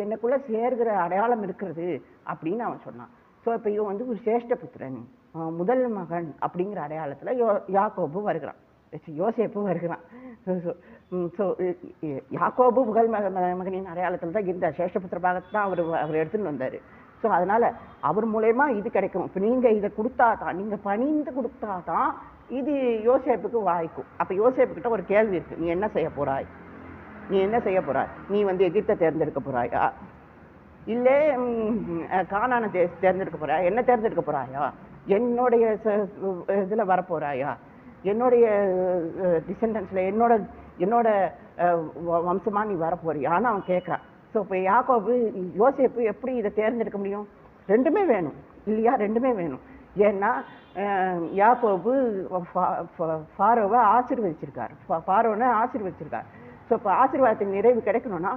என்னக்குள்ளே சேர்கிற அடையாளம் இருக்கிறது அப்படின்னு அவன் சொன்னான். ஸோ இப்போ இவன் வந்து ஒரு சேஷ்ட புத்திரன், முதல் மகன் அப்படிங்கிற அடையாளத்தில் யாக்கோபு வருகிறான், யோசேப்பு வருகிறான். ஸோ யாக்கோபு முதல் மகனின் அடையாளத்தில் தான் இந்த சேஷ்டபுத்திர பாகத்தை தான் அவர் எடுத்துன்னு வந்தார். ஸோ அதனால் அவர் மூலயமா இது கிடைக்கும். இப்போ நீங்கள் இதை கொடுத்தா தான், நீங்கள் பணிந்து கொடுத்தா தான் இது யோசேப்புக்கு வாய்க்கும். அப்போ யோசேப்புக்கிட்ட ஒரு கேள்வி இருக்குது, நீ என்ன செய்ய போகிறாய்? நீ என்ன செய்ய போகிறாய்? நீ வந்து எகிப்தை தேர்ந்தெடுக்க போகிறாயா, இல்லை கானானை தேர்ந்தெடுக்க போகிறாயா, என்ன தேர்ந்தெடுக்க போகிறாயா, என்னுடைய இதில் வரப்போகிறாயா, என்னுடைய டிசெண்டன்ஸில் என்னோட வம்சமாக நீ வரப்போறியான்னு அவன் கேட்குறான். ஸோ இப்போ யாக்கோபு யோசேப்பு எப்படி இதை தேர்ந்தெடுக்க முடியும்? ரெண்டுமே வேணும் இல்லையா? ரெண்டுமே வேணும். ஏன்னா யாக்கோபு ஃபாரோவை ஆசீர்வதிச்சிருக்கார், ஃபாரோனை ஆசீர்வதிச்சிருக்கார். ஸோ இப்போ ஆசீர்வாதத்தின் நிறைவு கிடைக்கணும்னா